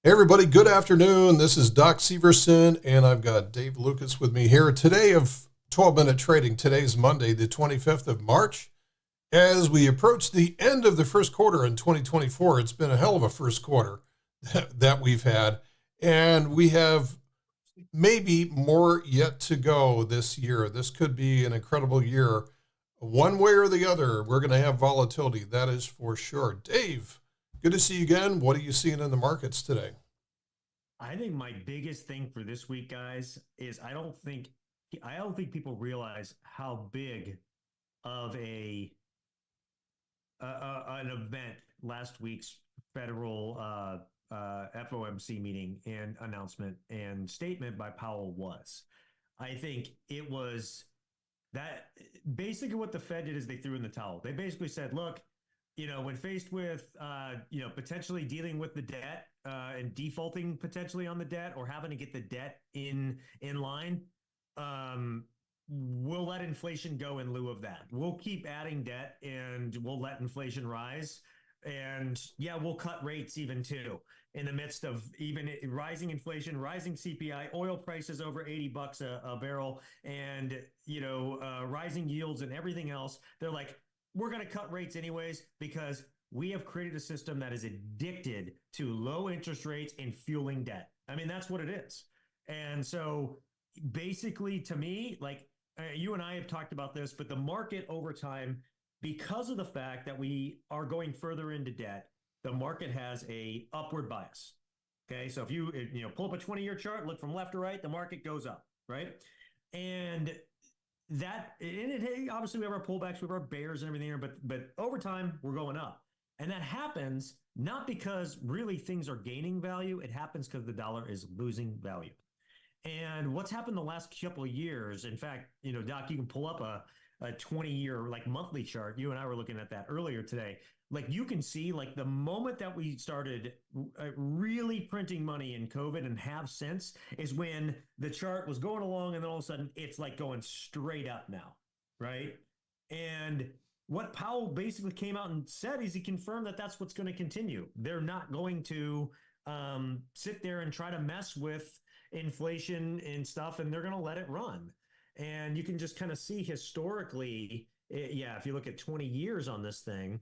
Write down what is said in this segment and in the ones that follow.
Hey everybody, good afternoon. This is Doc Severson, and I've got Dave Lukas with me here today of 12-minute trading. Today's Monday, the 25th of March. As we approach the end of the first quarter in 2024, it's been a hell of a first quarter that we've had, and we have maybe more yet to go this year. This could be an incredible year. One way or the other, we're going to have volatility, that is for sure. Dave, good to see you again. What are you seeing in the markets today? I think my biggest thing for this week, guys, is I don't think people realize how big of an event last week's federal FOMC meeting and announcement and statement by Powell was. I think it was that basically what the Fed did is they threw in the towel. They basically said, look, when faced with, potentially dealing with the debt and defaulting potentially on the debt or having to get the debt in line, we'll let inflation go in lieu of that. We'll keep adding debt and we'll let inflation rise. And yeah, we'll cut rates even too in the midst of even rising inflation, rising CPI, oil prices over $80 a barrel, and rising yields and everything else. They're like, we're going to cut rates anyways because we have created a system that is addicted to low interest rates and fueling debt. I mean, that's what it is. And so basically, to me, like you and I have talked about this, but the market over time, because of the fact that we are going further into debt, the market has a upward bias. Okay. So if you pull up a 20-year chart, look from left to right, the market goes up, right? And hey, obviously we have our pullbacks, we have our bears and everything here, but over time we're going up. And that happens not because really things are gaining value. It happens because the dollar is losing value. And what's happened the last couple of years, in fact, Doc, you can pull up a 20-year like monthly chart. You and I were looking at that earlier today. Like you can see like the moment that we started really printing money in COVID and have since is when the chart was going along and then all of a sudden it's like going straight up now, right? And what Powell basically came out and said is he confirmed that that's what's going to continue. They're not going to sit there and try to mess with inflation and stuff, and they're going to let it run. And you can just kind of see historically, if you look at 20 years on this thing,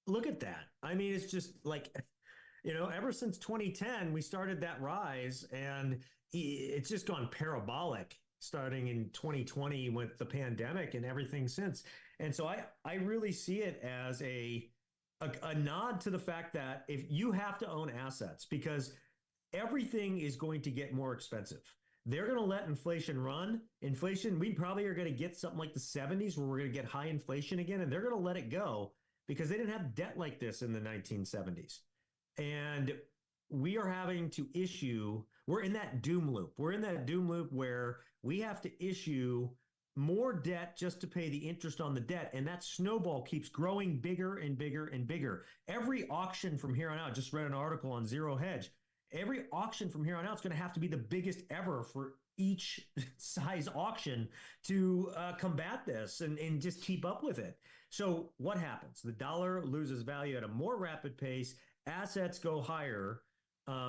look at that. I mean, it's just like, ever since 2010, we started that rise and it's just gone parabolic starting in 2020 with the pandemic and everything since. And so I really see it as a nod to the fact that if you have to own assets because everything is going to get more expensive. They're going to let inflation run. Inflation, we probably are going to get something like the 70s where we're going to get high inflation again, and they're going to let it go because they didn't have debt like this in the 1970s. And we are having to we're in that doom loop. We're in that doom loop where we have to issue more debt just to pay the interest on the debt. And that snowball keeps growing bigger and bigger and bigger. Every auction from here on out, just read an article on Zero Hedge. Every auction from here on out is going to have to be the biggest ever for each size auction to combat this and just keep up with it. So what happens? The dollar loses value at a more rapid pace. Assets go higher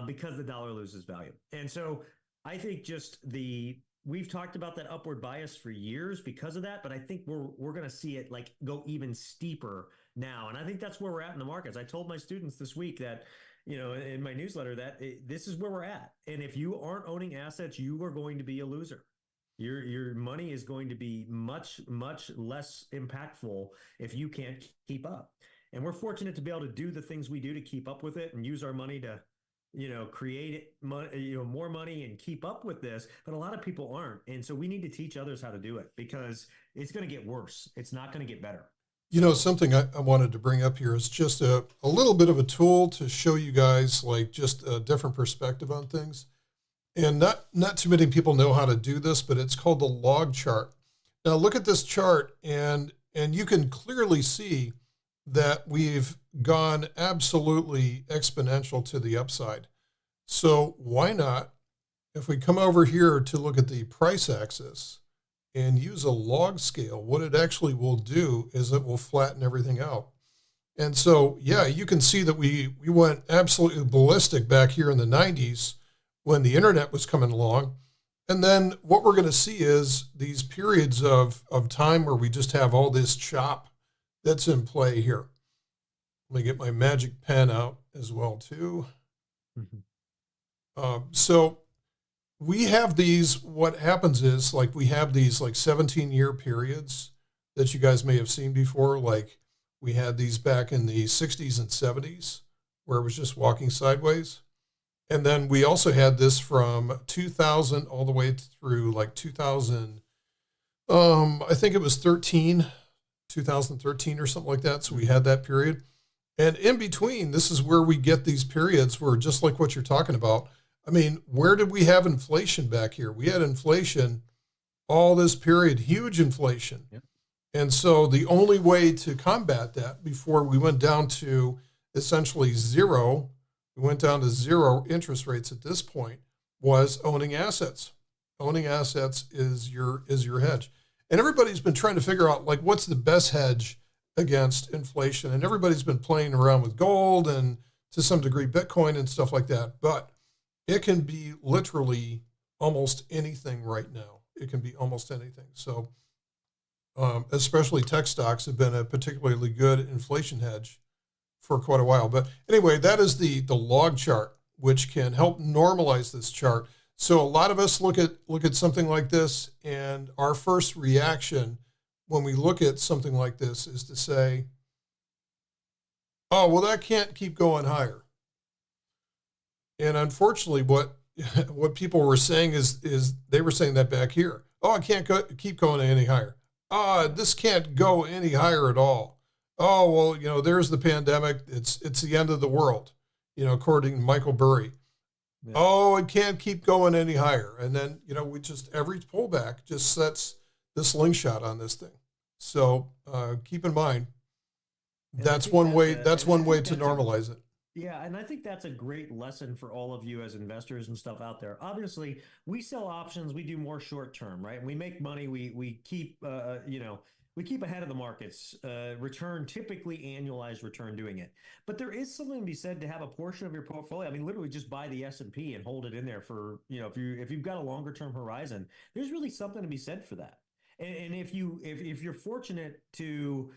because the dollar loses value. And so I think we've talked about that upward bias for years because of that, but I think we're going to see it like go even steeper now. And I think that's where we're at in the markets. I told my students this week that in my newsletter that this is where we're at. And if you aren't owning assets, you are going to be a loser. Your money is going to be much, much less impactful if you can't keep up. And we're fortunate to be able to do the things we do to keep up with it and use our money to, create more money and keep up with this. But a lot of people aren't. And so we need to teach others how to do it because it's going to get worse. It's not going to get better. Something I wanted to bring up here is just a little bit of a tool to show you guys like just a different perspective on things. And not too many people know how to do this, but it's called the log chart. Now look at this chart and you can clearly see that we've gone absolutely exponential to the upside. So why not, if we come over here to look at the price axis, and use a log scale, what it actually will do is it will flatten everything out. And so, yeah, you can see that we went absolutely ballistic back here in the 90s when the internet was coming along. And then what we're going to see is these periods of time where we just have all this chop that's in play here. Let me get my magic pen out as well, too. So we have these, what happens is like we have these like 17-year periods that you guys may have seen before. Like we had these back in the 60s and 70s where it was just walking sideways. And then we also had this from 2000 all the way through like 2000. I think it was 2013 or something like that. So we had that period. And in between, this is where we get these periods where just like what you're talking about. I mean, where did we have inflation back here? We had inflation all this period, huge inflation. Yep. And so the only way to combat that before we went down to essentially zero, we went down to zero interest rates at this point, was owning assets. Owning assets is your hedge. And everybody's been trying to figure out like what's the best hedge against inflation. And everybody's been playing around with gold and to some degree Bitcoin and stuff like that. But it can be literally almost anything right now. It can be almost anything. So especially tech stocks have been a particularly good inflation hedge for quite a while. But anyway, that is the log chart, which can help normalize this chart. So a lot of us look at something like this, and our first reaction when we look at something like this is to say, oh, well, that can't keep going higher. And unfortunately, what people were saying is they were saying that back here. Oh, I can't keep going any higher. This can't go any higher at all. Oh, well, there's the pandemic. It's the end of the world, according to Michael Burry. Yeah. Oh, it can't keep going any higher. And then, we just, every pullback just sets the slingshot on this thing. So keep in mind, that's one way to normalize it. Yeah, and I think that's a great lesson for all of you as investors and stuff out there. Obviously, we sell options, we do more short term, right? We make money, we keep we keep ahead of the markets, return, typically annualized return doing it. But there is something to be said to have a portion of your portfolio. I mean, literally just buy the S&P and hold it in there for, if you've got a longer term horizon, there's really something to be said for that. And if you're fortunate to,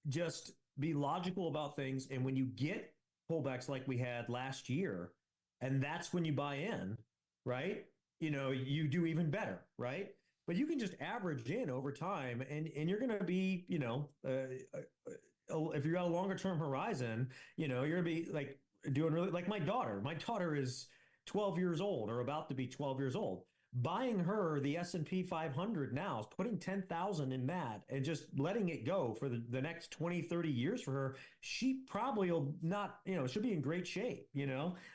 just be logical about things. And when you get pullbacks like we had last year, and that's when you buy in, right? You do even better, right? But you can just average in over time and you're going to be, if you got a longer term horizon, you're going to be like doing really like my daughter is 12 years old or about to be 12 years old. Buying her the S&P 500 now is putting 10,000 in that and just letting it go for the next 20, 30 years for her. She probably will not, she'll be in great shape,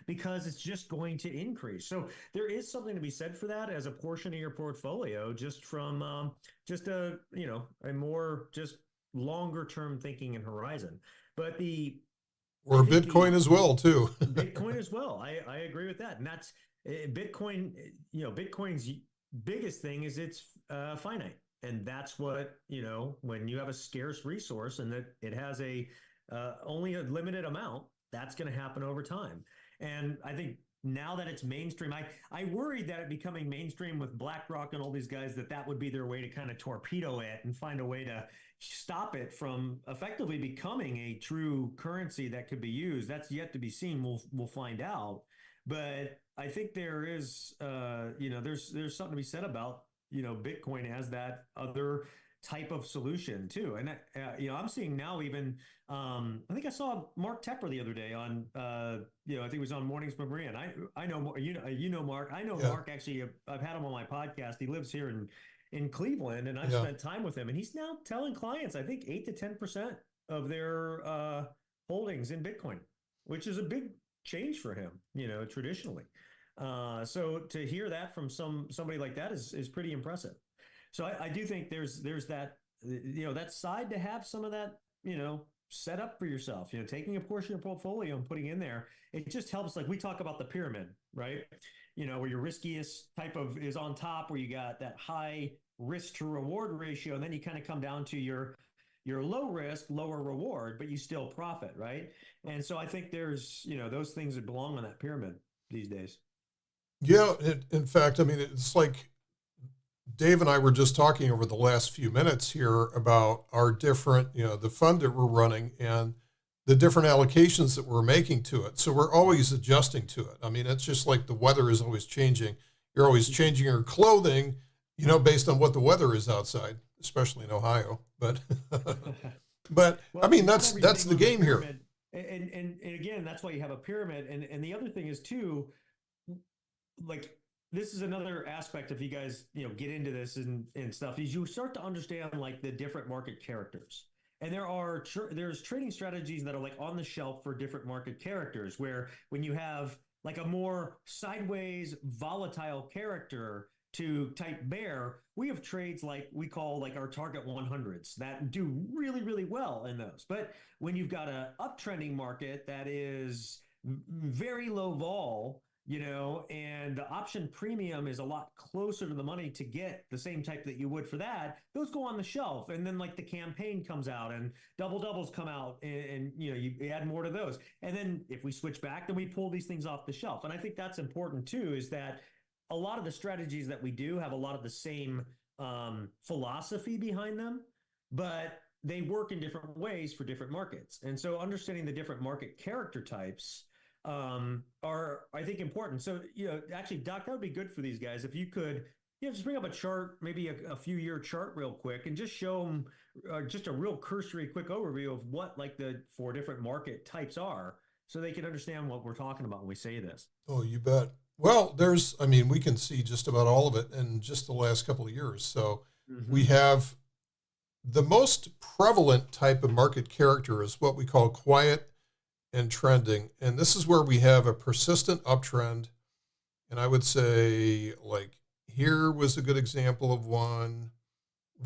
because it's just going to increase. So there is something to be said for that as a portion of your portfolio, just from just a more just longer term thinking and horizon. But or Bitcoin as well, too. Bitcoin as well. I agree with that. And that's Bitcoin, Bitcoin's biggest thing is it's finite. And that's what, when you have a scarce resource and that it has only a limited amount, that's going to happen over time. And I think now that it's mainstream, I worried that it becoming mainstream with BlackRock and all these guys, that would be their way to kind of torpedo it and find a way to stop it from effectively becoming a true currency that could be used. That's yet to be seen. We'll find out. But I think there is, there's something to be said about, Bitcoin as that other type of solution too. And, I'm seeing now even, I think I saw Mark Tepper the other day on, I think it was on Mornings with Maria. And I know, Mark, I know Mark actually, I've had him on my podcast. He lives here in Cleveland and I've spent time with him and he's now telling clients, I think 8 to 10% of their holdings in Bitcoin, which is a big change for him, traditionally. So to hear that from somebody like that is pretty impressive. So I do think there's that, that side to have some of that, set up for yourself, taking a portion of your portfolio and putting in there. It just helps. Like we talk about the pyramid, right? Where your riskiest type of is on top, where you got that high risk to reward ratio. And then you kind of come down to your you're low risk, lower reward, but you still profit, right? And so I think there's, those things that belong on that pyramid these days. Yeah, in fact, I mean, it's like Dave and I were just talking over the last few minutes here about our different, the fund that we're running and the different allocations that we're making to it. So we're always adjusting to it. I mean, it's just like the weather is always changing. You're always changing your clothing, based on what the weather is outside, especially in Ohio. But, but Well, I mean, not that's everything the on the game here. pyramid. And again, that's why you have a pyramid. And the other thing is too, like this is another aspect if you guys get into this and stuff is you start to understand like the different market characters, and there's trading strategies that are like on the shelf for different market characters, where when you have like a more sideways volatile character to type bear, we have trades like we call like our target 100s that do really really well in those. But when you've got a uptrending market that is very low vol, and the option premium is a lot closer to the money to get the same type that you would for that, those go on the shelf. And then like the campaign comes out and double doubles come out, and you add more to those. And then if we switch back, then we pull these things off the shelf. And I think that's important too, is that a lot of the strategies that we do have a lot of the same philosophy behind them, but they work in different ways for different markets. And so understanding the different market character types are, I think, important. So, actually, Doc, that would be good for these guys. If you could, just bring up a chart, maybe a few year chart real quick, and just show them just a real cursory quick overview of what like the 4 different market types are, so they can understand what we're talking about when we say this. Oh, you bet. Well, we can see just about all of it in just the last couple of years. So we have the most prevalent type of market character is what we call quiet and trending. And this is where we have a persistent uptrend. And I would say, like, here was a good example of one.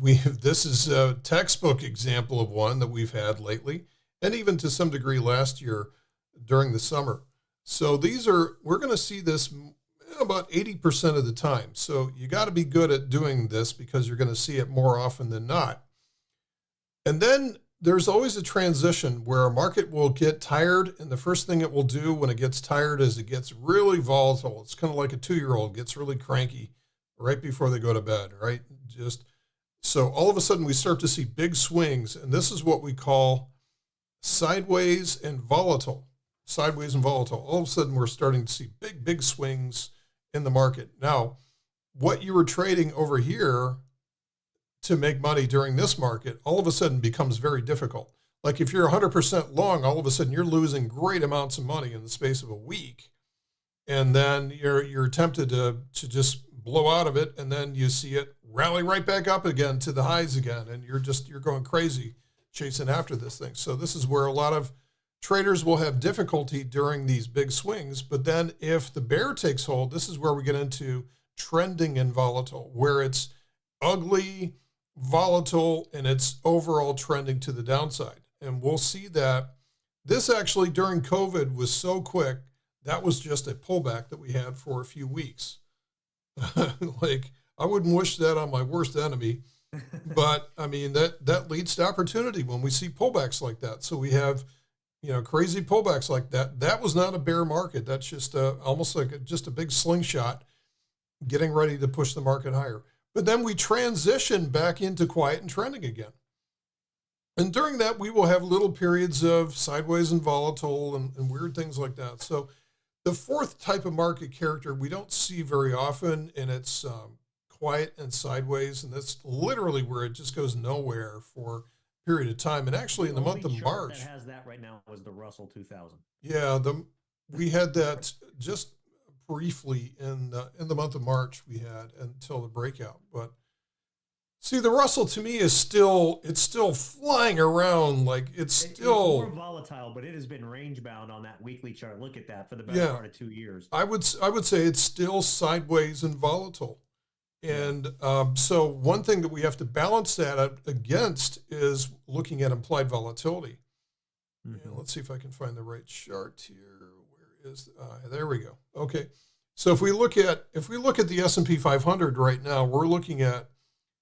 This is a textbook example of one that we've had lately, and even to some degree last year during the summer. So we're going to see this about 80% of the time. So you got to be good at doing this because you're going to see it more often than not. And then there's always a transition where a market will get tired, and the first thing it will do when it gets tired is it gets really volatile. It's kind of like a 2-year-old gets really cranky right before they go to bed, right? So all of a sudden we start to see big swings, and this is what we call sideways and volatile. Sideways and volatile. All of a sudden we're starting to see big swings in the market. Now, what you were trading over here to make money during this market all of a sudden becomes very difficult. Like if you're 100% long, all of a sudden you're losing great amounts of money in the space of a week. And then you're tempted to just blow out of it, and then you see it rally right back up again to the highs again, and you're going crazy chasing after this thing. So this is where a lot of traders will have difficulty during these big swings. But then if the bear takes hold, this is where we get into trending and volatile, where it's ugly, volatile, and it's overall trending to the downside. And we'll see that this actually during COVID was so quick, that was just a pullback that we had for a few weeks. Like, I wouldn't wish that on my worst enemy, but I mean, that leads to opportunity when we see pullbacks like that. So we have, crazy pullbacks like that. That was not a bear market. That's just almost like just a big slingshot getting ready to push the market higher. But then we transition back into quiet and trending again. And during that, we will have little periods of sideways and volatile and weird things like that. So the 4th type of market character we don't see very often, and it's quiet and sideways. And that's literally where it just goes nowhere for a period of time. And actually in the month of March. That has that right now was the Russell 2000. Yeah, we had that just briefly in the month of March we had until the breakout. But see, the Russell to me is still flying around, like it's more volatile, but it has been range bound on that weekly chart. Look at that for the better part of 2 years. I would say it's still sideways and volatile. And so one thing that we have to balance that against is looking at implied volatility. Mm-hmm. Let's see if I can find the right chart here. There we go. Okay. So if we look at the S&P 500 right now, we're looking at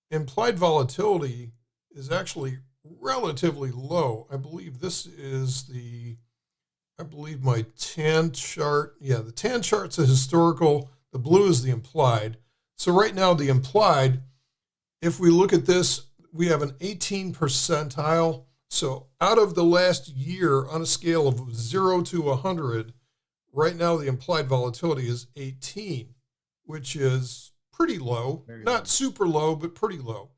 implied volatility is actually relatively low. I believe this is I believe my tan chart. Yeah, the tan chart's a historical. The blue is the implied. So right now, the implied, if we look at this, we have an 18 percentile. So out of the last year, on a scale of 0 to 100, right now the implied volatility is 18, which is pretty low. Very Not low. super low, but pretty low.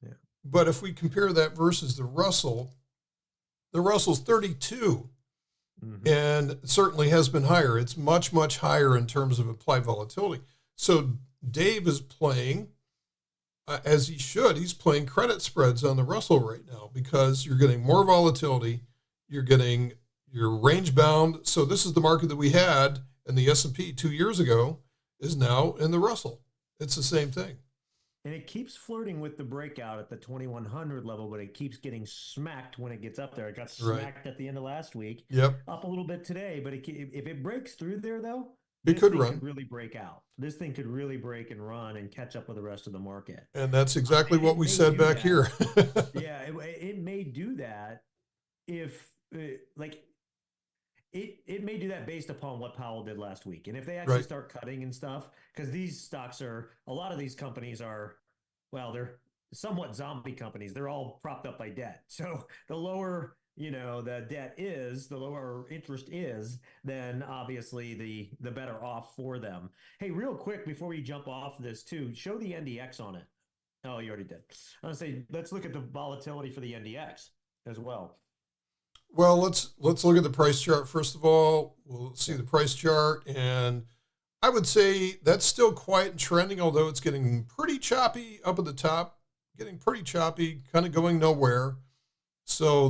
Yeah. But if we compare that versus the Russell's 32, and certainly has been higher. It's much, much higher in terms of implied volatility. So Dave is playing, as he should, he's playing credit spreads on the Russell right now because you're getting more volatility, you're getting your range bound. So this is the market that we had in the S&P 2 years ago is now in the Russell. It's the same thing. And it keeps flirting with the breakout at the 2100 level, but it keeps getting smacked when it gets up there. It got smacked at the end of last week. Yep. Up a little bit today, but if it breaks through there, though, It this could thing run. could really break out. This thing could really break and run and catch up with the rest of the market. And that's exactly And what it we may said do back that. here. Yeah, it may do that if, it may do that based upon what Powell did last week. And if they actually Right. start cutting and stuff, because these stocks are, a lot of these companies are, well, they're somewhat zombie companies. They're all propped up by debt. So the lower, the debt is, the lower interest is, then obviously the better off for them. Hey, real quick before we jump off this too, show the NDX on it. Oh, you already did. I was gonna say, let's look at the volatility for the NDX as well. Well, let's look at the price chart first of all. We'll see the price chart, and I would say that's still quiet and trending, although it's getting pretty choppy up at the top, getting pretty choppy, kind of going nowhere. So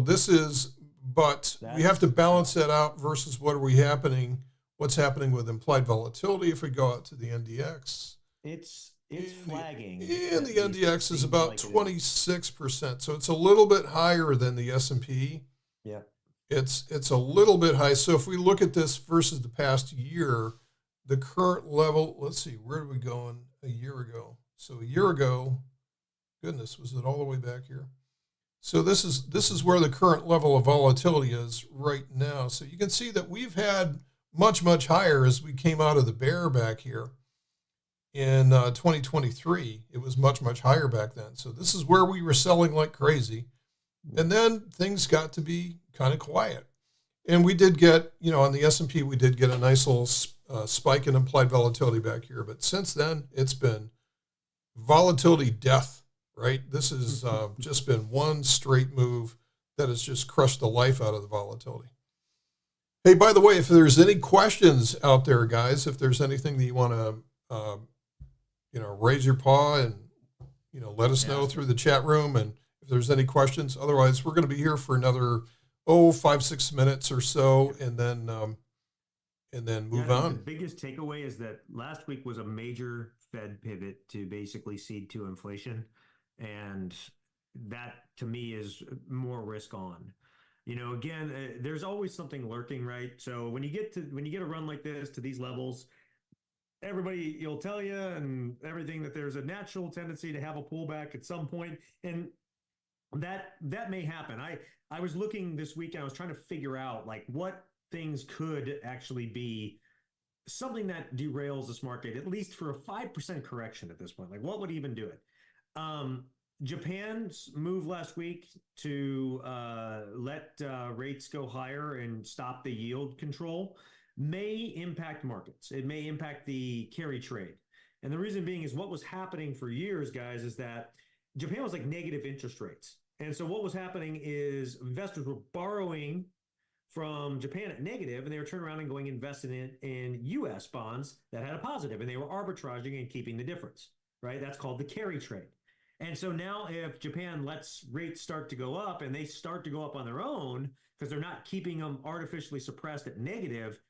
but we have to balance that out versus what's happening with implied volatility if we go out to the NDX. It's flagging. And the NDX is about 26%, so it's a little bit higher than the S&P. Yeah. It's a little bit high. So if we look at this versus the past year, the current level, let's see, where are we going a year ago? So a year ago, goodness, was it all the way back here? So this is where the current level of volatility is right now. So you can see that we've had much, much higher as we came out of the bear back here in 2023. It was much, much higher back then. So this is where we were selling like crazy. And then things got to be kind of quiet. And we did get, on the S&P, we did get a nice little spike in implied volatility back here. But since then, it's been volatility death, right? This has just been one straight move that has just crushed the life out of the volatility. Hey, by the way, if there's any questions out there, guys, if there's anything that you want to, raise your paw and, let us know through the chat room. And if there's any questions, otherwise we're going to be here for another 5-6 minutes or so, and then move on. The biggest takeaway is that last week was a major Fed pivot to basically cede to inflation, and that to me is more risk on. Again, there's always something lurking, right? So when you get a run like this to these levels, everybody will tell you and everything that there's a natural tendency to have a pullback at some point, and that may happen. I was looking this week and I was trying to figure out like what things could actually be something that derails this market, at least for a 5% correction at this point. Like what would even do it? Japan's move last week to let rates go higher and stop the yield control may impact markets. It may impact the carry trade. And the reason being is what was happening for years, guys, is that Japan was like negative interest rates. And so what was happening is investors were borrowing from Japan at negative, and they were turning around and going investing in US bonds that had a positive, and they were arbitraging and keeping the difference, right? That's called the carry trade. And so now if Japan lets rates start to go up and they start to go up on their own because they're not keeping them artificially suppressed at negative,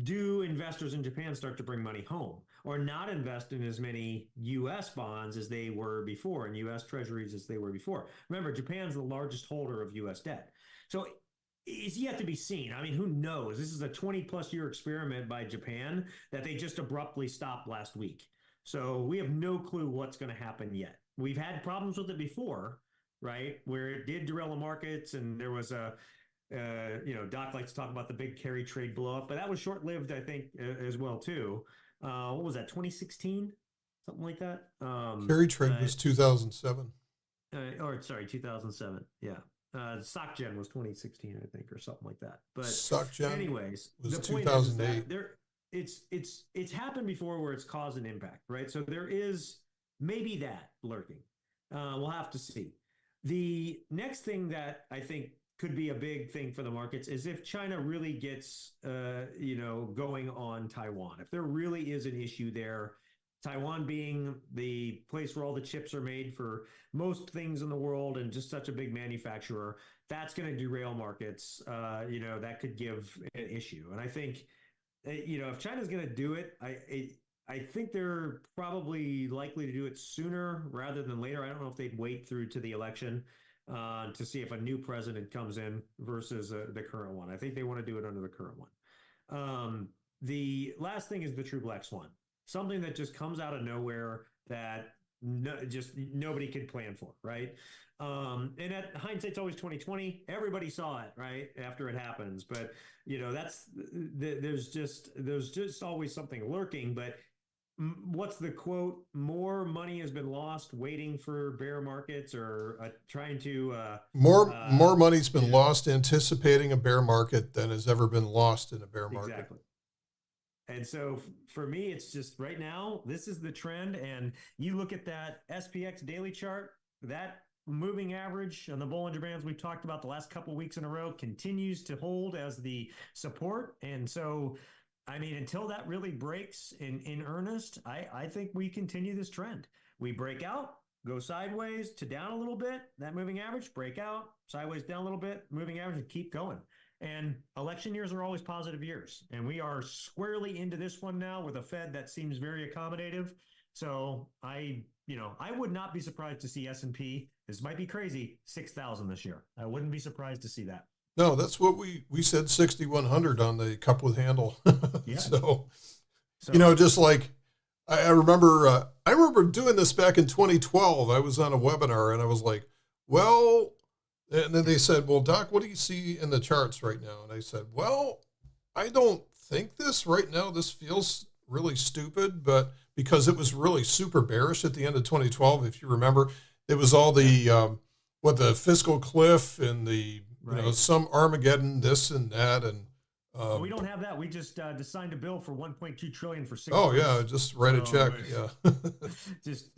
do investors in Japan start to bring money home or not invest in as many U.S. bonds as they were before and U.S. treasuries as they were before? Remember, Japan's the largest holder of U.S. debt. So it's yet to be seen. I mean, who knows? This is a 20-plus year experiment by Japan that they just abruptly stopped last week. So we have no clue what's going to happen yet. We've had problems with it before, right? Where it did derail the markets, and there was Doc likes to talk about the big carry trade blow up, but that was short lived, I think, as well too. What was that? 2016, something like that. Carry trade was 2007. Or sorry, 2007. Yeah. SocGen was 2016, I think, or something like that. But SocGen anyways, was the point is 2008. that it's happened before where it's caused an impact, right? So there is maybe that lurking. We'll have to see. The next thing that I think could be a big thing for the markets is if China really gets going on Taiwan. If there really is an issue there, Taiwan being the place where all the chips are made for most things in the world and just such a big manufacturer, that's going to derail markets. That could give an issue. And I think, if China's going to do it, I think they're probably likely to do it sooner rather than later. I don't know if they'd wait through to the election to see if a new president comes in versus the current one. I think they want to do it under the current one. The last thing is the true black swan, something that just comes out of nowhere that just nobody could plan for, right? And at hindsight's always 2020. Everybody saw it right after it happens, but there's just always something lurking. But what's the quote? More money has been lost waiting for bear markets or trying to more money's been lost anticipating a bear market than has ever been lost in a bear market. Exactly. And so for me, it's just right now, this is the trend. And you look at that SPX daily chart, that moving average on the Bollinger Bands we've talked about the last couple of weeks in a row continues to hold as the support. And so, I mean, until that really breaks in earnest, I think we continue this trend. We break out, go sideways to down a little bit, that moving average, break out, sideways down a little bit, moving average, and keep going. And election years are always positive years. And we are squarely into this one now with a Fed that seems very accommodative. So I would not be surprised to see S&P, this might be crazy, 6,000 this year. I wouldn't be surprised to see that. No, that's what we said 6,100 on the cup with handle. Yeah. So, just like I remember doing this back in 2012. I was on a webinar and I was like, well, and then they said, well, Doc, what do you see in the charts right now? And I said, well, I don't think this right now. This feels really stupid, but because it was really super bearish at the end of 2012, if you remember, it was all the the fiscal cliff and the some Armageddon, this and that, and we don't have that. We just signed a bill for 1.2 trillion for 6 Oh months. yeah, just write a check. Yeah, just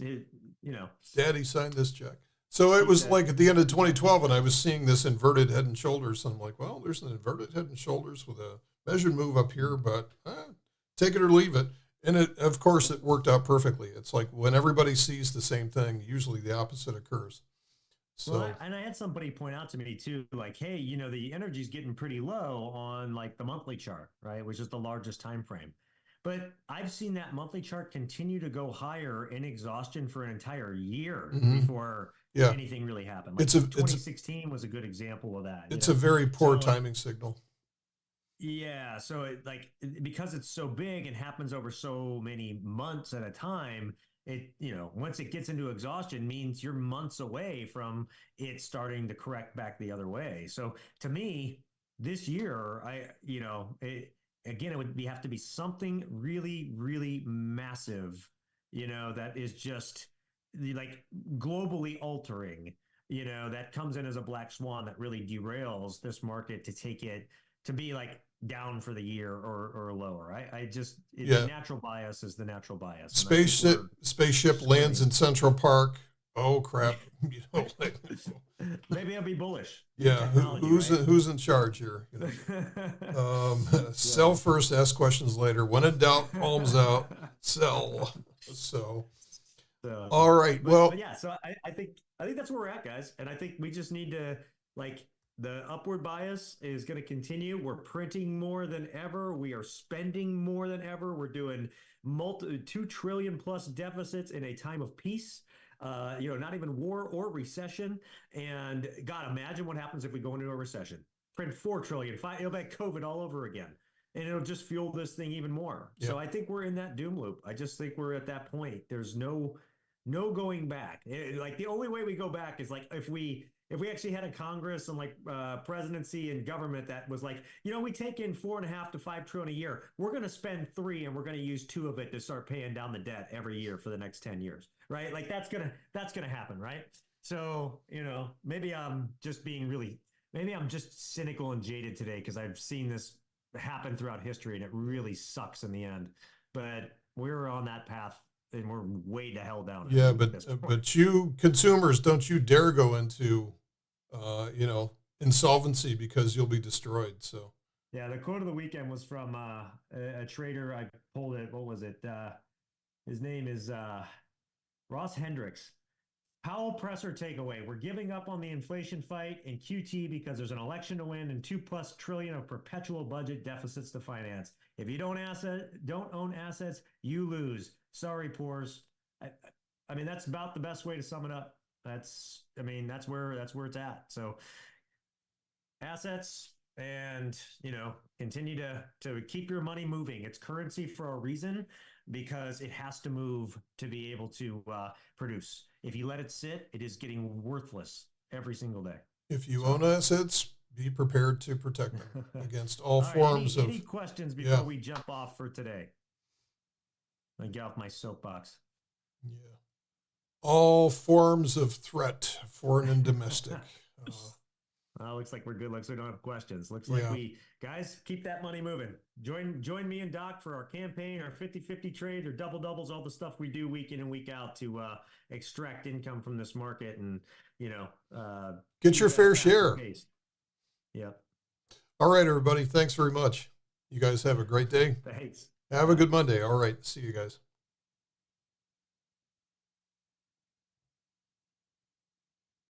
Daddy signed this check. So it was like at the end of 2012, and I was seeing this inverted head and shoulders. And I'm like, well, there's an inverted head and shoulders with a measured move up here, but take it or leave it. And of course, it worked out perfectly. It's like when everybody sees the same thing, usually the opposite occurs. So, well, and I had somebody point out to me too, like, hey, the energy's getting pretty low on like the monthly chart, right, which is the largest time frame. But I've seen that monthly chart continue to go higher in exhaustion for an entire year before anything really happened. Like 2016 was a good example of that. It's a very poor timing signal. Yeah. So because it's so big and happens over so many months at a time, it, once it gets into exhaustion means you're months away from it starting to correct back the other way. So to me, this year, again, it would have to be something really, really massive, that is just like globally altering, that comes in as a black swan that really derails this market to take it to be like down for the year or lower. The natural bias is the natural bias. Spaceship lands in Central Park. Oh crap! Maybe I'll be bullish. Yeah, who's in charge here? Sell first, ask questions later. When in doubt, palms out, sell. So all right. But yeah. So I think that's where we're at, guys. And I think we just need to the upward bias is going to continue. We're printing more than ever. We are spending more than ever. We're doing 2 trillion plus deficits in a time of peace. Not even war or recession. And God, imagine what happens if we go into a recession. Print 4 trillion. It'll be like COVID all over again. And it'll just fuel this thing even more. Yep. So I think we're in that doom loop. I just think we're at that point. There's no No going back. Like the only way we go back is like if we actually had a Congress and like presidency and government that was like, we take in 4.5 to 5 trillion a year. We're going to spend 3 and we're going to use 2 of it to start paying down the debt every year for the next 10 years, right? Like that's gonna happen, right? So maybe maybe I'm just cynical and jaded today because I've seen this happen throughout history and it really sucks in the end. But we're on that path and we're way to hell down. Yeah, At this point. but you consumers, don't you dare go into insolvency because you'll be destroyed. So Yeah, the quote of the weekend was from a trader. I pulled it. What was it? His name is Ross Hendricks. Powell presser takeaway. We're giving up on the inflation fight in QT because there's an election to win and 2+ trillion of perpetual budget deficits to finance. If you don't own assets, you lose. Sorry, poors. I mean, that's about the best way to sum it up. That's where it's at. So assets and continue to keep your money moving. It's currency for a reason because it has to move to be able to produce. If you let it sit, it is getting worthless every single day. if you own assets, be prepared to protect them against all forms of. Any questions before we jump off for today? I get off my soapbox. Yeah. All forms of threat, foreign and domestic. Looks like we're good. Looks like we don't have questions. Looks like we guys keep that money moving. Join me and Doc for our campaign, our 50-50 trades, or double doubles, all the stuff we do week in and week out to extract income from this market and get your fair share. Yeah. All right, everybody. Thanks very much. You guys have a great day. Thanks. Have a good Monday. All right. See you guys.